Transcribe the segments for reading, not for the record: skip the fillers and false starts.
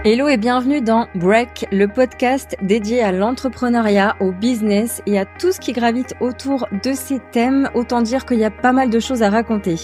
Hello et bienvenue dans Break, le podcast dédié à l'entrepreneuriat, au business et à tout ce qui gravite autour de ces thèmes. Autant dire qu'il y a pas mal de choses à raconter.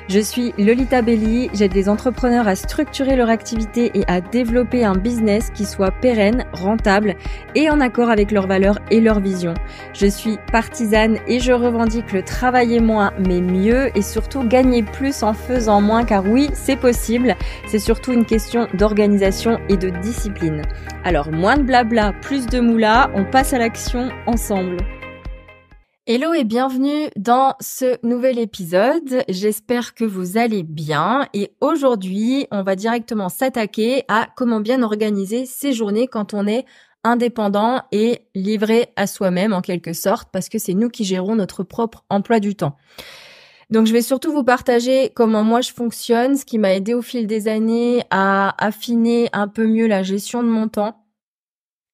Je suis Lolita Belli, j'aide les entrepreneurs à structurer leur activité et à développer un business qui soit pérenne, rentable et en accord avec leurs valeurs et leurs visions. Je suis partisane et je revendique le travailler moins mais mieux et surtout gagner plus en faisant moins car oui, c'est possible. C'est surtout une question d'organisation et de discipline. Alors moins de blabla, plus de moula, on passe à l'action ensemble. Hello et bienvenue dans ce nouvel épisode. J'espère que vous allez bien et aujourd'hui, on va directement s'attaquer à comment bien organiser ses journées quand on est indépendant et livré à soi-même en quelque sorte parce que c'est nous qui gérons notre propre emploi du temps. Donc, je vais surtout vous partager comment moi je fonctionne, ce qui m'a aidé au fil des années à affiner un peu mieux la gestion de mon temps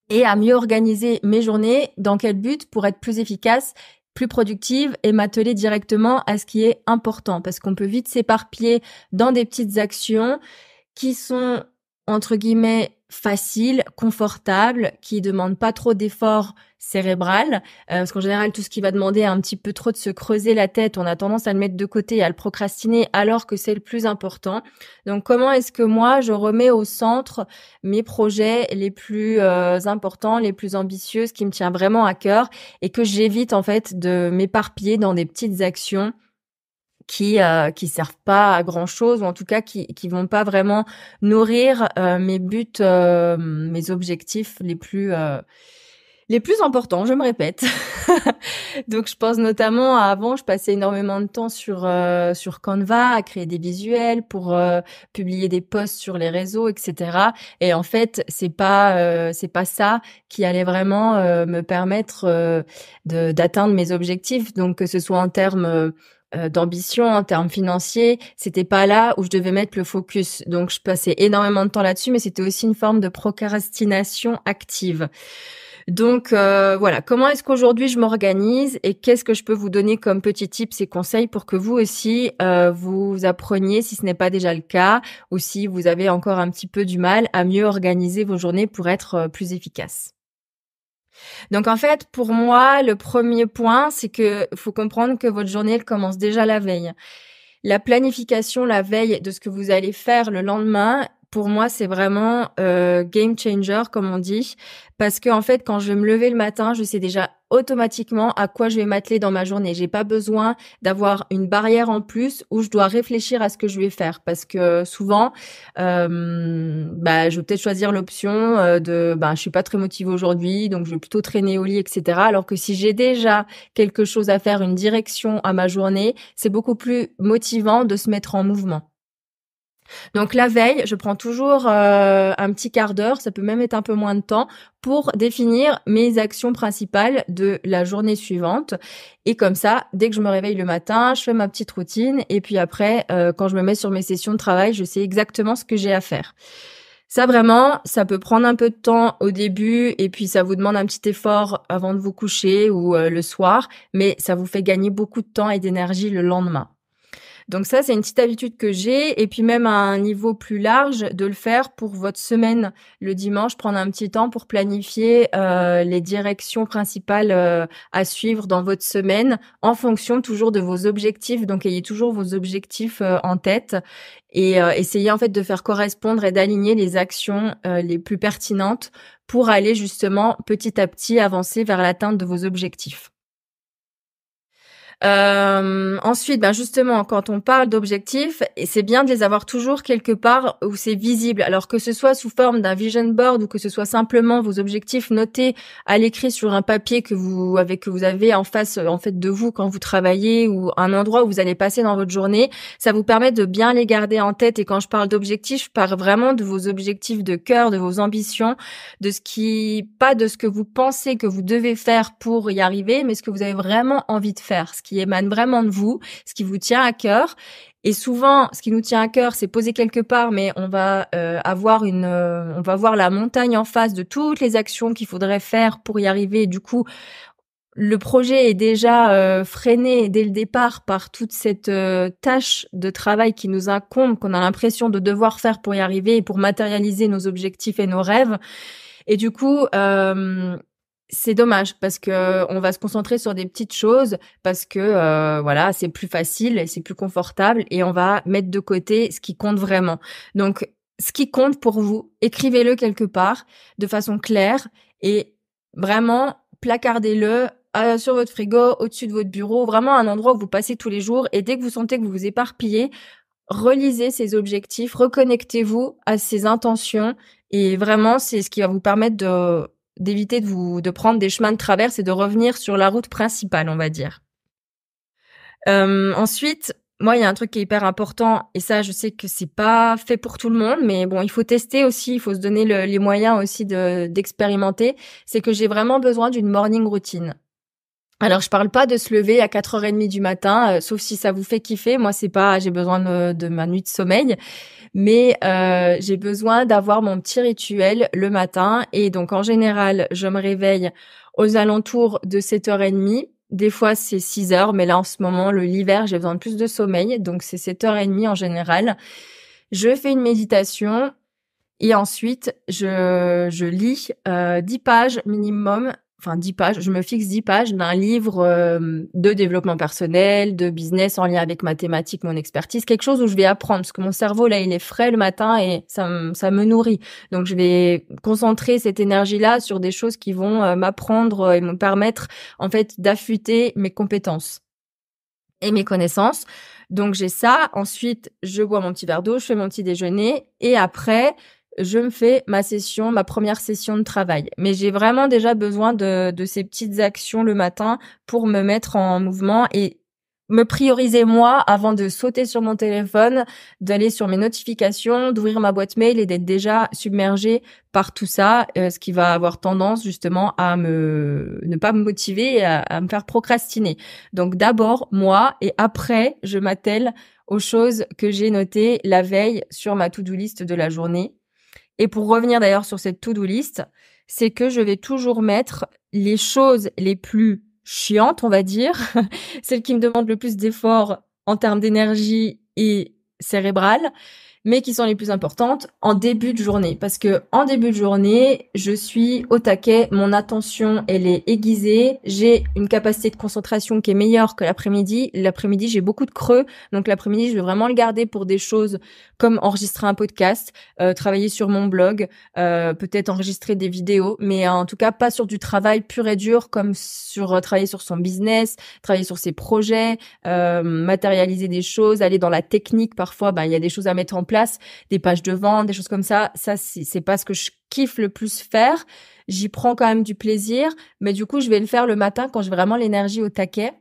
et à mieux organiser mes journées. Dans quel but? Pour être plus efficace, plus productive et m'atteler directement à ce qui est important. Parce qu'on peut vite s'éparpiller dans des petites actions qui sont, entre guillemets, faciles, confortables, qui demandent pas trop d'efforts cérébral, parce qu'en général, tout ce qui va demander un petit peu trop de se creuser la tête, on a tendance à le mettre de côté et à le procrastiner alors que c'est le plus important. Donc, comment est-ce que moi, je remets au centre mes projets les plus importants, les plus ambitieux, ce qui me tient vraiment à cœur et que j'évite en fait de m'éparpiller dans des petites actions qui servent pas à grand chose ou en tout cas qui vont pas vraiment nourrir mes buts, mes objectifs les plus importants, je me répète. Donc je pense notamment à avant, je passais énormément de temps sur Canva à créer des visuels pour publier des posts sur les réseaux, etc. Et en fait, c'est pas ça qui allait vraiment me permettre d'atteindre mes objectifs. Donc que ce soit en termes d'ambition, en termes financiers, c'était pas là où je devais mettre le focus. Donc je passais énormément de temps là-dessus, mais c'était aussi une forme de procrastination active. Donc voilà, comment est-ce qu'aujourd'hui je m'organise et qu'est-ce que je peux vous donner comme petits tips et conseils pour que vous aussi vous appreniez, si ce n'est pas déjà le cas, ou si vous avez encore un petit peu du mal à mieux organiser vos journées pour être plus efficace. Donc en fait, pour moi, le premier point, c'est que faut comprendre que votre journée elle commence déjà la veille. La planification la veille de ce que vous allez faire le lendemain, pour moi, c'est vraiment game changer, comme on dit, parce que en fait, quand je vais me lever le matin, je sais déjà automatiquement à quoi je vais m'atteler dans ma journée. J'ai pas besoin d'avoir une barrière en plus où je dois réfléchir à ce que je vais faire, parce que souvent, je vais peut-être choisir l'option je suis pas très motivée aujourd'hui, donc je vais plutôt traîner au lit, etc. Alors que si j'ai déjà quelque chose à faire, une direction à ma journée, c'est beaucoup plus motivant de se mettre en mouvement. Donc la veille, je prends toujours un petit quart d'heure, ça peut même être un peu moins de temps, pour définir mes actions principales de la journée suivante. Et comme ça, dès que je me réveille le matin, je fais ma petite routine et puis après, quand je me mets sur mes sessions de travail, je sais exactement ce que j'ai à faire. Ça vraiment, ça peut prendre un peu de temps au début et puis ça vous demande un petit effort avant de vous coucher ou le soir, mais ça vous fait gagner beaucoup de temps et d'énergie le lendemain. Donc ça, c'est une petite habitude que j'ai. Et puis même à un niveau plus large, de le faire pour votre semaine le dimanche, prendre un petit temps pour planifier les directions principales à suivre dans votre semaine en fonction toujours de vos objectifs. Donc ayez toujours vos objectifs en tête et essayez en fait de faire correspondre et d'aligner les actions les plus pertinentes pour aller justement petit à petit avancer vers l'atteinte de vos objectifs. Ensuite, justement, quand on parle d'objectifs, et c'est bien de les avoir toujours quelque part où c'est visible. Alors que ce soit sous forme d'un vision board ou que ce soit simplement vos objectifs notés à l'écrit sur un papier que vous avez en face en fait de vous quand vous travaillez ou un endroit où vous allez passer dans votre journée, ça vous permet de bien les garder en tête. Et quand je parle d'objectifs, je parle vraiment de vos objectifs de cœur, de vos ambitions, pas de ce que vous pensez que vous devez faire pour y arriver, mais ce que vous avez vraiment envie de faire, ce qui émane vraiment de vous, ce qui vous tient à cœur. Et souvent, ce qui nous tient à cœur, c'est posé quelque part, mais on va voir la montagne en face de toutes les actions qu'il faudrait faire pour y arriver. Et du coup, le projet est déjà freiné dès le départ par toute cette tâche de travail qui nous incombe, qu'on a l'impression de devoir faire pour y arriver et pour matérialiser nos objectifs et nos rêves. Et du coup, c'est dommage parce que on va se concentrer sur des petites choses parce que voilà, c'est plus facile et c'est plus confortable et on va mettre de côté ce qui compte vraiment. Donc, ce qui compte pour vous, écrivez-le quelque part de façon claire et vraiment placardez-le sur votre frigo, au-dessus de votre bureau, vraiment un endroit où vous passez tous les jours. Et dès que vous sentez que vous vous éparpillez, relisez ces objectifs, reconnectez-vous à ces intentions et vraiment, c'est ce qui va vous permettre d'éviter de prendre des chemins de traverse et de revenir sur la route principale, on va dire. Ensuite, moi, il y a un truc qui est hyper important et ça, je sais que c'est pas fait pour tout le monde, mais bon, il faut tester aussi, il faut se donner les moyens aussi d'expérimenter. C'est que j'ai vraiment besoin d'une morning routine. Alors, je parle pas de se lever à 4h30 du matin, sauf si ça vous fait kiffer. Moi, c'est pas, j'ai besoin de ma nuit de sommeil, mais j'ai besoin d'avoir mon petit rituel le matin. Et donc, en général, je me réveille aux alentours de 7h30. Des fois, c'est 6h, mais là, en ce moment, l'hiver, j'ai besoin de plus de sommeil. Donc, c'est 7h30 en général. Je fais une méditation et ensuite, je lis 10 pages minimum. Enfin, 10 pages, je me fixe 10 pages d'un livre de développement personnel, de business en lien avec ma thématique, mon expertise, quelque chose où je vais apprendre, parce que mon cerveau, là, il est frais le matin et ça me nourrit. Donc, je vais concentrer cette énergie-là sur des choses qui vont m'apprendre et me permettre, en fait, d'affûter mes compétences et mes connaissances. Donc, j'ai ça. Ensuite, je bois mon petit verre d'eau, je fais mon petit déjeuner et après, je me fais ma première session de travail. Mais j'ai vraiment déjà besoin de ces petites actions le matin pour me mettre en mouvement et me prioriser moi avant de sauter sur mon téléphone, d'aller sur mes notifications, d'ouvrir ma boîte mail et d'être déjà submergée par tout ça, ce qui va avoir tendance justement à ne pas me motiver et à me faire procrastiner. Donc d'abord moi et après je m'attelle aux choses que j'ai notées la veille sur ma to-do list de la journée. Et pour revenir d'ailleurs sur cette to-do list, c'est que je vais toujours mettre les choses les plus chiantes, on va dire, celles qui me demandent le plus d'efforts en termes d'énergie et cérébrale, mais qui sont les plus importantes en début de journée. Parce que en début de journée, je suis au taquet, mon attention, elle est aiguisée, j'ai une capacité de concentration qui est meilleure que l'après-midi. L'après-midi, j'ai beaucoup de creux, donc l'après-midi, je vais vraiment le garder pour des choses comme enregistrer un podcast, travailler sur mon blog, peut-être enregistrer des vidéos, mais en tout cas pas sur du travail pur et dur comme sur travailler sur son business, travailler sur ses projets, matérialiser des choses, aller dans la technique. Parfois, il y a des choses à mettre en place, des pages de vente, des choses comme ça. Ça, c'est pas ce que je kiffe le plus faire. J'y prends quand même du plaisir, mais du coup, je vais le faire le matin quand j'ai vraiment l'énergie au taquet.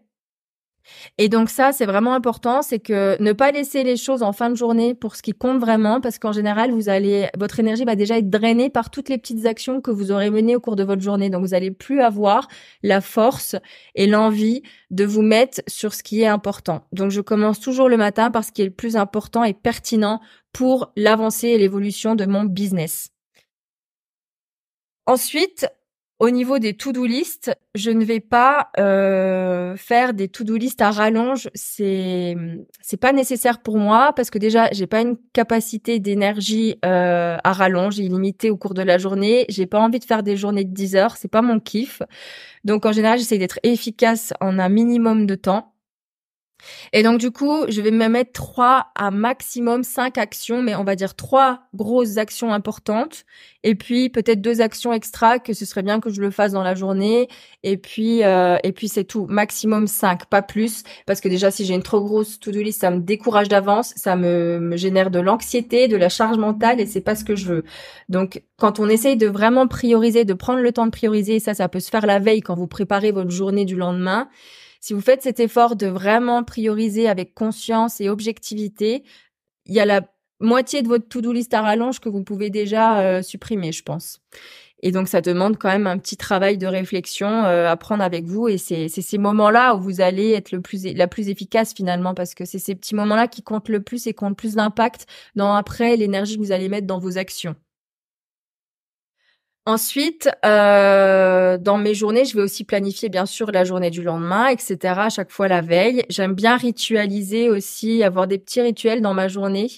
Et donc ça, c'est vraiment important, c'est que ne pas laisser les choses en fin de journée pour ce qui compte vraiment, parce qu'en général, votre énergie va déjà être drainée par toutes les petites actions que vous aurez menées au cours de votre journée. Donc vous allez plus avoir la force et l'envie de vous mettre sur ce qui est important. Donc je commence toujours le matin par ce qui est le plus important et pertinent pour l'avancée et l'évolution de mon business. Ensuite, au niveau des to-do list, je ne vais pas faire des to-do list à rallonge. C'est pas nécessaire pour moi parce que déjà j'ai pas une capacité d'énergie à rallonge illimitée au cours de la journée. J'ai pas envie de faire des journées de 10 heures, c'est pas mon kiff. Donc en général, j'essaie d'être efficace en un minimum de temps. Et donc du coup, je vais me mettre 3 à maximum 5 actions, mais on va dire 3 grosses actions importantes et puis peut-être 2 actions extra que ce serait bien que je le fasse dans la journée et puis c'est tout, maximum 5, pas plus parce que déjà si j'ai une trop grosse to-do list, ça me décourage d'avance, ça me génère de l'anxiété, de la charge mentale et c'est pas ce que je veux. Donc quand on essaye de vraiment prioriser, de prendre le temps de prioriser, ça peut se faire la veille quand vous préparez votre journée du lendemain. Si vous faites cet effort de vraiment prioriser avec conscience et objectivité, il y a la moitié de votre to-do list à rallonge que vous pouvez déjà supprimer, je pense. Et donc, ça demande quand même un petit travail de réflexion à prendre avec vous. Et c'est ces moments-là où vous allez être la plus efficace finalement, parce que c'est ces petits moments-là qui comptent le plus et qui ont le plus d'impact dans après l'énergie que vous allez mettre dans vos actions. Ensuite, dans mes journées, je vais aussi planifier bien sûr la journée du lendemain, etc. À chaque fois la veille. J'aime bien ritualiser aussi, avoir des petits rituels dans ma journée.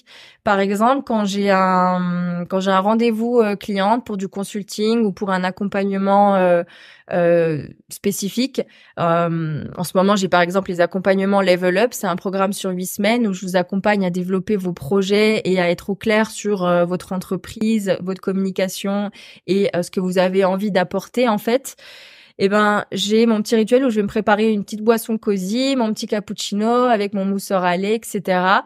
Par exemple, quand j'ai un rendez-vous client pour du consulting ou pour un accompagnement spécifique. En ce moment, j'ai par exemple les accompagnements Level Up. C'est un programme sur 8 semaines où je vous accompagne à développer vos projets et à être au clair sur votre entreprise, votre communication et ce que vous avez envie d'apporter en fait. Eh ben, j'ai mon petit rituel où je vais me préparer une petite boisson cosy, mon petit cappuccino avec mon mousseur à lait, etc.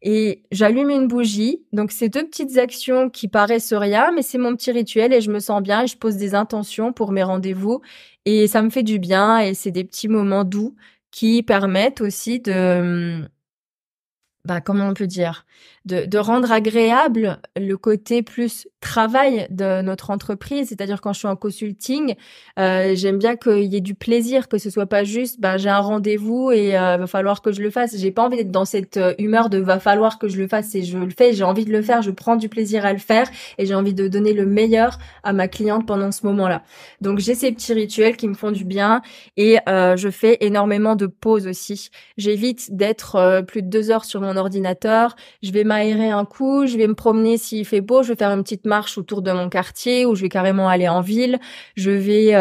Et j'allume une bougie. Donc, c'est deux petites actions qui paraissent rien, mais c'est mon petit rituel et je me sens bien et je pose des intentions pour mes rendez-vous et ça me fait du bien et c'est des petits moments doux qui permettent aussi comment on peut dire, de rendre agréable le côté plus travail de notre entreprise. C'est-à-dire quand je suis en consulting, j'aime bien qu'il y ait du plaisir, que ce soit pas juste, j'ai un rendez-vous et va falloir que je le fasse. J'ai pas envie d'être dans cette humeur de va falloir que je le fasse et je le fais. J'ai envie de le faire, je prends du plaisir à le faire et j'ai envie de donner le meilleur à ma cliente pendant ce moment-là. Donc j'ai ces petits rituels qui me font du bien et je fais énormément de pauses aussi. J'évite d'être plus de 2 heures sur mon ordinateur. Je vais m'aérer un coup, je vais me promener s'il fait beau, je vais faire une petite marche autour de mon quartier ou je vais carrément aller en ville. Je vais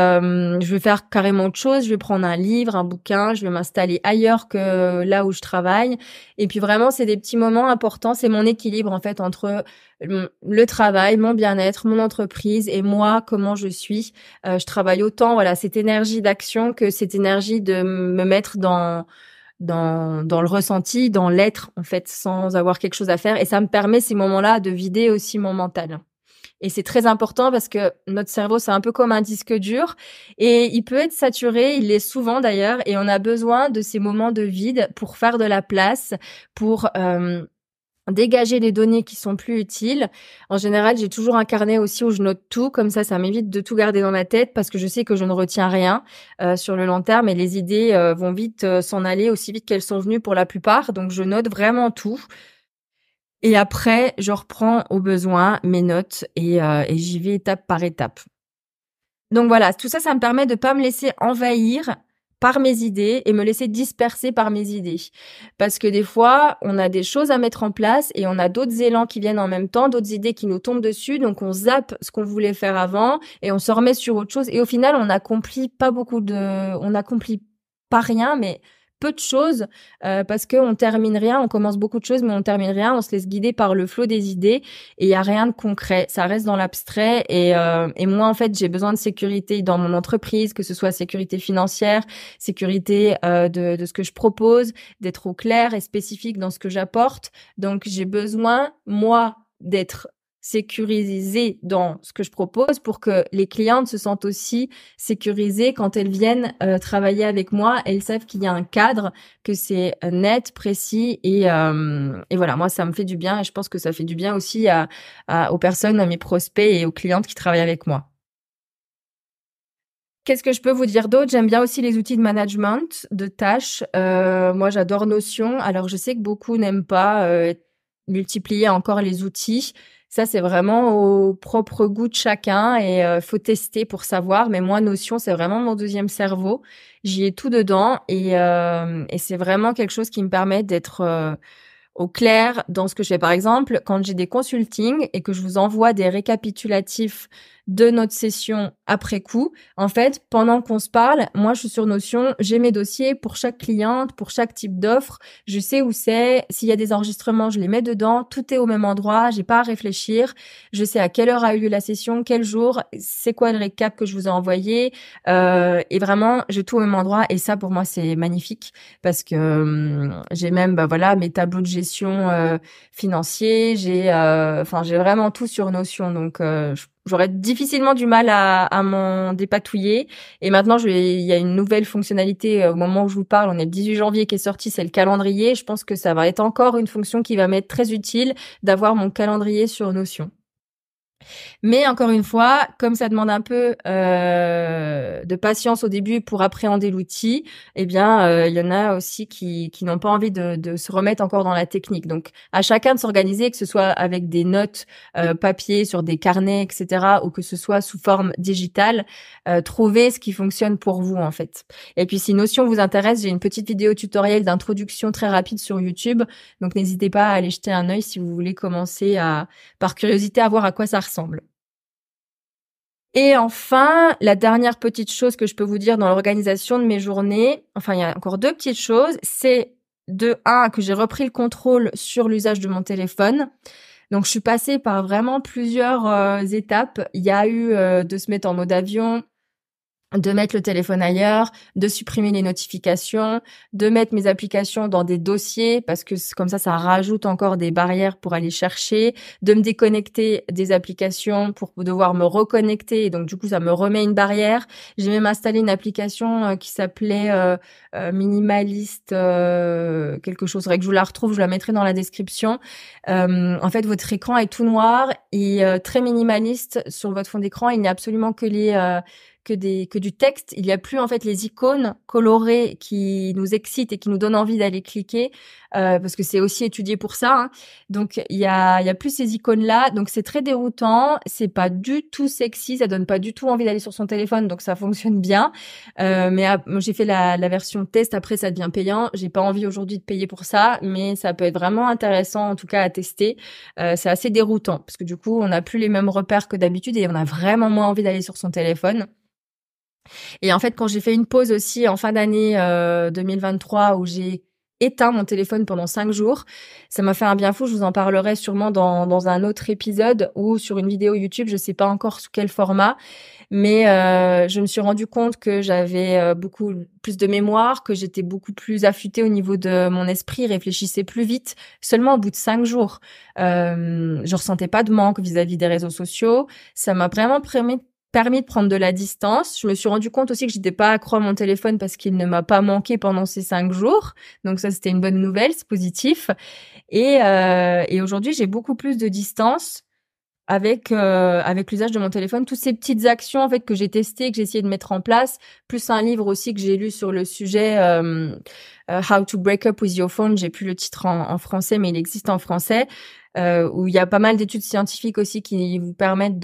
faire carrément autre chose. Je vais prendre un livre, un bouquin, je vais m'installer ailleurs que là où je travaille. Et puis vraiment, c'est des petits moments importants. C'est mon équilibre en fait entre le travail, mon bien-être, mon entreprise et moi, comment je suis. Je travaille autant, voilà, cette énergie d'action que cette énergie de me mettre dans le ressenti, dans l'être en fait, sans avoir quelque chose à faire. Et ça me permet ces moments-là de vider aussi mon mental. Et c'est très important parce que notre cerveau, c'est un peu comme un disque dur et il peut être saturé, il l'est souvent d'ailleurs, et on a besoin de ces moments de vide pour faire de la place, pour dégager les données qui sont plus utiles. En général, j'ai toujours un carnet aussi où je note tout, comme ça m'évite de tout garder dans la tête parce que je sais que je ne retiens rien sur le long terme et les idées vont vite s'en aller aussi vite qu'elles sont venues pour la plupart. Donc, je note vraiment tout. Et après, je reprends au besoin mes notes et j'y vais étape par étape. Donc voilà, tout ça, ça me permet de pas me laisser envahir par mes idées et me laisser disperser par mes idées. Parce que des fois, on a des choses à mettre en place et on a d'autres élans qui viennent en même temps, d'autres idées qui nous tombent dessus, donc on zappe ce qu'on voulait faire avant et on se remet sur autre chose et au final, on accomplit pas rien, mais peu de choses parce qu'on termine rien, on commence beaucoup de choses mais on termine rien, on se laisse guider par le flot des idées et il y a rien de concret, ça reste dans l'abstrait et moi en fait j'ai besoin de sécurité dans mon entreprise, que ce soit sécurité financière, sécurité de ce que je propose, d'être au clair et spécifique dans ce que j'apporte. Donc j'ai besoin moi d'être sécurisée dans ce que je propose pour que les clientes se sentent aussi sécurisées quand elles viennent travailler avec moi. Elles savent qu'il y a un cadre, que c'est net, précis et voilà, moi ça me fait du bien et je pense que ça fait du bien aussi aux personnes, à mes prospects et aux clientes qui travaillent avec moi. Qu'est-ce que je peux vous dire d'autre? J'aime bien aussi les outils de management, de tâches. Moi, j'adore Notion. Alors, je sais que beaucoup n'aiment pas multiplier encore les outils. Ça, c'est vraiment au propre goût de chacun et faut tester pour savoir. Mais moi, Notion, c'est vraiment mon deuxième cerveau. J'y ai tout dedans et c'est vraiment quelque chose qui me permet d'être au clair dans ce que je fais. Par exemple, quand j'ai des consultings et que je vous envoie des récapitulatifs de notre session après coup, en fait, pendant qu'on se parle, moi, je suis sur Notion, j'ai mes dossiers pour chaque cliente, pour chaque type d'offre, je sais où c'est, s'il y a des enregistrements, je les mets dedans, tout est au même endroit, j'ai pas à réfléchir, je sais à quelle heure a eu lieu la session, quel jour, c'est quoi le récap que je vous ai envoyé, et vraiment, j'ai tout au même endroit, et ça, pour moi, c'est magnifique, parce que j'ai même, mes tableaux de gestion financiers, j'ai vraiment tout sur Notion, donc j'aurais difficilement du mal à m'en dépatouiller. Et maintenant, il y a une nouvelle fonctionnalité au moment où je vous parle. On est le 18 janvier qui est sorti, c'est le calendrier. Je pense que ça va être encore une fonction qui va m'être très utile d'avoir mon calendrier sur Notion. Mais encore une fois, comme ça demande un peu de patience au début pour appréhender l'outil, eh bien, il y en a aussi qui n'ont pas envie de se remettre encore dans la technique. Donc, à chacun de s'organiser, que ce soit avec des notes papier sur des carnets, etc., ou que ce soit sous forme digitale, trouver ce qui fonctionne pour vous en fait. Et puis, si Notion vous intéresse, j'ai une petite vidéo tutoriel d'introduction très rapide sur YouTube. Donc, n'hésitez pas à aller jeter un œil si vous voulez commencer par curiosité, à voir à quoi ça ressemble. Et enfin, la dernière petite chose que je peux vous dire dans l'organisation de mes journées, enfin, il y a encore deux petites choses, c'est de un, que j'ai repris le contrôle sur l'usage de mon téléphone. Donc, je suis passée par vraiment plusieurs étapes. Il y a eu de se mettre en mode avion, de mettre le téléphone ailleurs, de supprimer les notifications, de mettre mes applications dans des dossiers parce que comme ça rajoute encore des barrières pour aller chercher, de me déconnecter des applications pour devoir me reconnecter et donc du coup ça me remet une barrière. J'ai même installé une application qui s'appelait Minimaliste quelque chose. Faudrait que je vous la retrouve, je la mettrai dans la description. En fait, votre écran est tout noir et très minimaliste sur votre fond d'écran. Il n'y a absolument que que du texte. Il n'y a plus en fait les icônes colorées qui nous excitent et qui nous donnent envie d'aller cliquer parce que c'est aussi étudié pour ça. Hein. Donc il y a plus ces icônes là. Donc c'est très déroutant. C'est pas du tout sexy. Ça donne pas du tout envie d'aller sur son téléphone. Donc ça fonctionne bien. Mais j'ai fait la version test. Après ça devient payant. J'ai pas envie aujourd'hui de payer pour ça, mais ça peut être vraiment intéressant en tout cas à tester. C'est assez déroutant parce que du coup on n'a plus les mêmes repères que d'habitude et on a vraiment moins envie d'aller sur son téléphone. Et en fait, quand j'ai fait une pause aussi en fin d'année 2023 où j'ai éteint mon téléphone pendant 5 jours, ça m'a fait un bien fou. Je vous en parlerai sûrement dans un autre épisode ou sur une vidéo YouTube. Je sais pas encore sous quel format, mais je me suis rendu compte que j'avais beaucoup plus de mémoire, que j'étais beaucoup plus affûtée au niveau de mon esprit, réfléchissais plus vite. Seulement au bout de 5 jours, je ressentais pas de manque vis-à-vis des réseaux sociaux. Ça m'a vraiment permis de prendre de la distance. Je me suis rendu compte aussi que j'étais pas accro à mon téléphone parce qu'il ne m'a pas manqué pendant ces 5 jours. Donc ça, c'était une bonne nouvelle, c'est positif. Et aujourd'hui, j'ai beaucoup plus de distance avec l'usage de mon téléphone. Toutes ces petites actions en fait que j'ai testées, que j'ai essayé de mettre en place, plus un livre aussi que j'ai lu sur le sujet How to Break Up with Your Phone. J'ai plus le titre en français, mais il existe en français, où il y a pas mal d'études scientifiques aussi qui vous permettent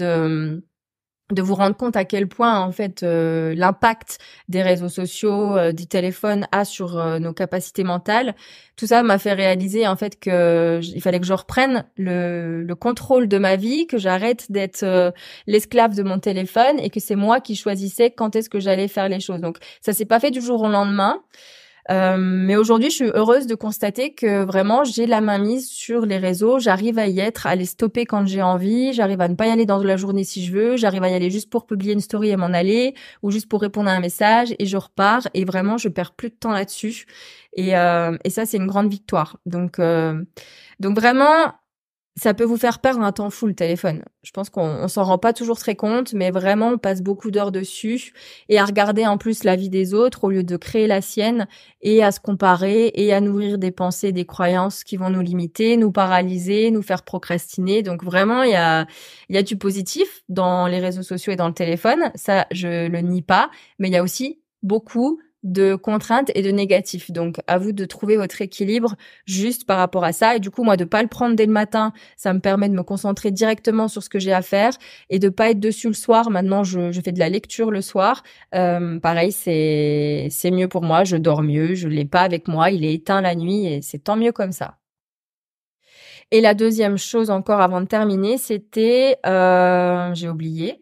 de vous rendre compte à quel point en fait l'impact des réseaux sociaux, du téléphone a sur nos capacités mentales. Tout ça m'a fait réaliser en fait que il fallait que je reprenne le contrôle de ma vie, que j'arrête d'être l'esclave de mon téléphone et que c'est moi qui choisissais quand est-ce que j'allais faire les choses. Donc ça s'est pas fait du jour au lendemain. Mais aujourd'hui, je suis heureuse de constater que vraiment, j'ai la main mise sur les réseaux. J'arrive à y être, à les stopper quand j'ai envie. J'arrive à ne pas y aller dans la journée si je veux. J'arrive à y aller juste pour publier une story et m'en aller, ou juste pour répondre à un message et je repars. Et vraiment, je perds plus de temps là-dessus. Et ça, c'est une grande victoire. Donc vraiment, ça peut vous faire perdre un temps fou le téléphone. Je pense qu'on s'en rend pas toujours très compte, mais vraiment on passe beaucoup d'heures dessus et à regarder en plus la vie des autres au lieu de créer la sienne et à se comparer et à nourrir des pensées, des croyances qui vont nous limiter, nous paralyser, nous faire procrastiner. Donc vraiment il y a du positif dans les réseaux sociaux et dans le téléphone, ça je le nie pas, mais il y a aussi beaucoup de contraintes et de négatifs. Donc, à vous de trouver votre équilibre juste par rapport à ça. Et du coup, moi, de pas le prendre dès le matin, ça me permet de me concentrer directement sur ce que j'ai à faire et de pas être dessus le soir. Maintenant, je fais de la lecture le soir. Pareil, c'est mieux pour moi. Je dors mieux. Je l'ai pas avec moi. Il est éteint la nuit et c'est tant mieux comme ça. Et la deuxième chose encore avant de terminer, c'était, j'ai oublié.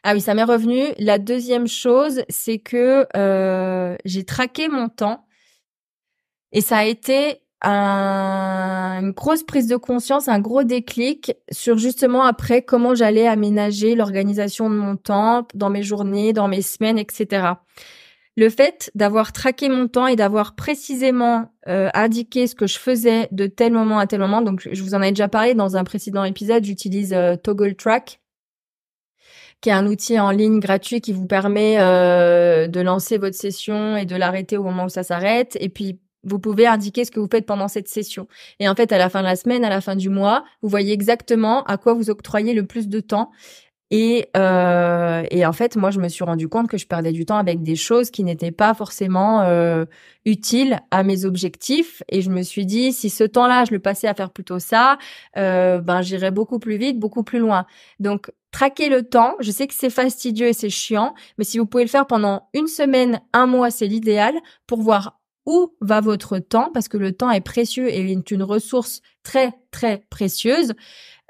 Ah oui, ça m'est revenu. La deuxième chose, c'est que j'ai traqué mon temps et ça a été une grosse prise de conscience, un gros déclic sur justement après comment j'allais aménager l'organisation de mon temps dans mes journées, dans mes semaines, etc. Le fait d'avoir traqué mon temps et d'avoir précisément indiqué ce que je faisais de tel moment à tel moment, donc je vous en ai déjà parlé dans un précédent épisode, j'utilise Toggle Track, qui est un outil en ligne gratuit qui vous permet de lancer votre session et de l'arrêter au moment où ça s'arrête. Et puis, Vous pouvez indiquer ce que vous faites pendant cette session. Et en fait, à la fin de la semaine, à la fin du mois, vous voyez exactement à quoi vous octroyez le plus de temps. Et en fait, moi, je me suis rendu compte que je perdais du temps avec des choses qui n'étaient pas forcément utiles à mes objectifs. Et je me suis dit, si ce temps-là, je le passais à faire plutôt ça, j'irais beaucoup plus vite, beaucoup plus loin. Donc, traquer le temps. Je sais que c'est fastidieux et c'est chiant, mais si vous pouvez le faire pendant une semaine, un mois, c'est l'idéal pour voir où va votre temps, parce que le temps est précieux et est une ressource très, très précieuse.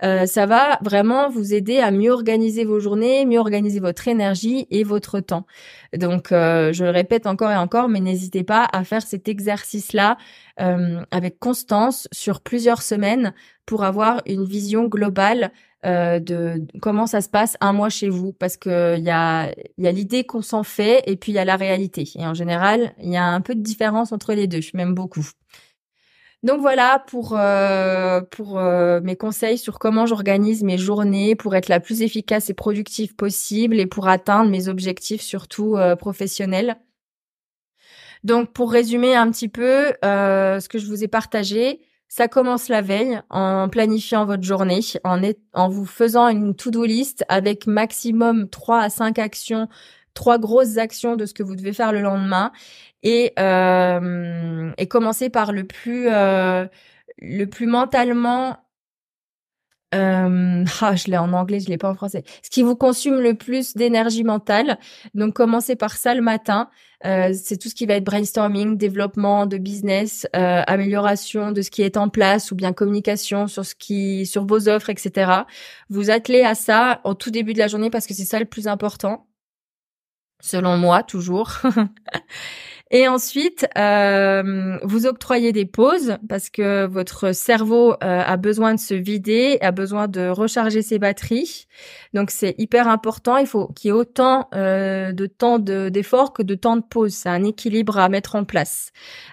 Ça va vraiment vous aider à mieux organiser vos journées, mieux organiser votre énergie et votre temps. Donc, je le répète encore et encore, mais n'hésitez pas à faire cet exercice-là avec constance sur plusieurs semaines pour avoir une vision globale de comment ça se passe un mois chez vous, parce que il y a l'idée qu'on s'en fait et puis il y a la réalité. Et en général, il y a un peu de différence entre les deux, même beaucoup. Donc voilà pour mes conseils sur comment j'organise mes journées pour être la plus efficace et productive possible et pour atteindre mes objectifs surtout professionnels. Donc pour résumer un petit peu ce que je vous ai partagé, ça commence la veille en planifiant votre journée, en vous faisant une to-do list avec maximum 3 à 5 actions, 3 grosses actions de ce que vous devez faire le lendemain et commencer par le plus mentalement je l'ai en anglais, je l'ai pas en français. Ce qui vous consomme le plus d'énergie mentale. Donc, commencez par ça le matin. C'est tout ce qui va être brainstorming, développement de business, amélioration de ce qui est en place ou bien communication sur vos offres, etc. Vous attelez à ça au tout début de la journée parce que c'est ça le plus important. Selon moi, toujours. Et ensuite, vous octroyez des pauses parce que votre cerveau a besoin de se vider, a besoin de recharger ses batteries. Donc, c'est hyper important. Il faut qu'il y ait autant de temps d'effort que de temps de pause. C'est un équilibre à mettre en place.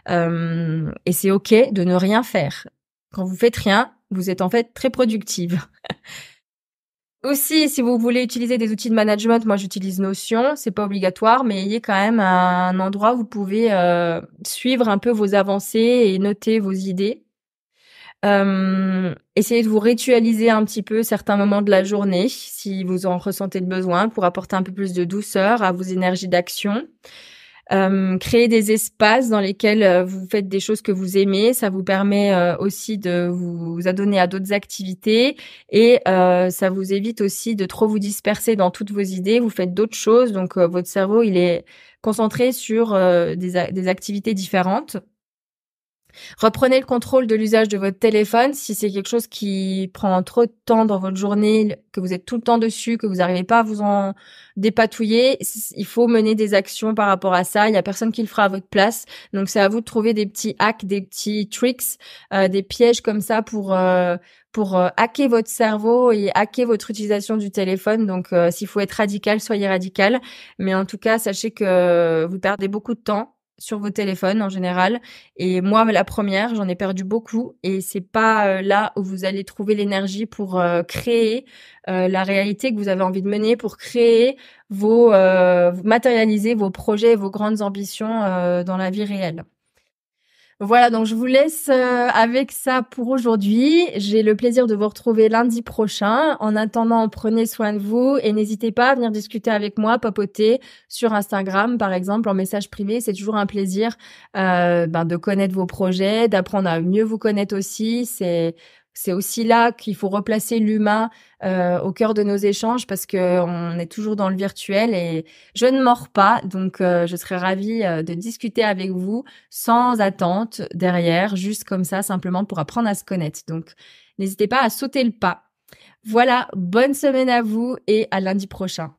Et c'est OK de ne rien faire. Quand vous faites rien, vous êtes en fait très productive. Aussi, si vous voulez utiliser des outils de management, moi j'utilise Notion, c'est pas obligatoire, mais il y a quand même un endroit où vous pouvez suivre un peu vos avancées et noter vos idées. Essayez de vous ritualiser un petit peu certains moments de la journée, si vous en ressentez le besoin, pour apporter un peu plus de douceur à vos énergies d'action. Créer des espaces dans lesquels vous faites des choses que vous aimez, ça vous permet aussi de vous adonner à d'autres activités et ça vous évite aussi de trop vous disperser dans toutes vos idées. Vous faites d'autres choses, donc votre cerveau il est concentré sur des activités différentes. Reprenez le contrôle de l'usage de votre téléphone. Si c'est quelque chose qui prend trop de temps dans votre journée, que vous êtes tout le temps dessus, que vous n'arrivez pas à vous en dépatouiller, il faut mener des actions par rapport à ça. Il y a personne qui le fera à votre place. Donc, c'est à vous de trouver des petits hacks, des petits tricks, des pièges comme ça pour hacker votre cerveau et hacker votre utilisation du téléphone. Donc, s'il faut être radical, soyez radical. Mais en tout cas, sachez que vous perdez beaucoup de temps sur vos téléphones en général. Et moi, la première, j'en ai perdu beaucoup. Et c'est pas là où vous allez trouver l'énergie pour créer la réalité que vous avez envie de mener, pour créer matérialiser vos projets, vos grandes ambitions dans la vie réelle. Voilà, donc je vous laisse avec ça pour aujourd'hui. J'ai le plaisir de vous retrouver lundi prochain. En attendant, prenez soin de vous et n'hésitez pas à venir discuter avec moi, papoter sur Instagram, par exemple, en message privé. C'est toujours un plaisir de connaître vos projets, d'apprendre à mieux vous connaître aussi. C'est aussi là qu'il faut replacer l'humain au cœur de nos échanges parce que on est toujours dans le virtuel et je ne mords pas. Donc, je serais ravie de discuter avec vous sans attente derrière, juste comme ça, simplement pour apprendre à se connaître. Donc, n'hésitez pas à sauter le pas. Voilà, bonne semaine à vous et à lundi prochain.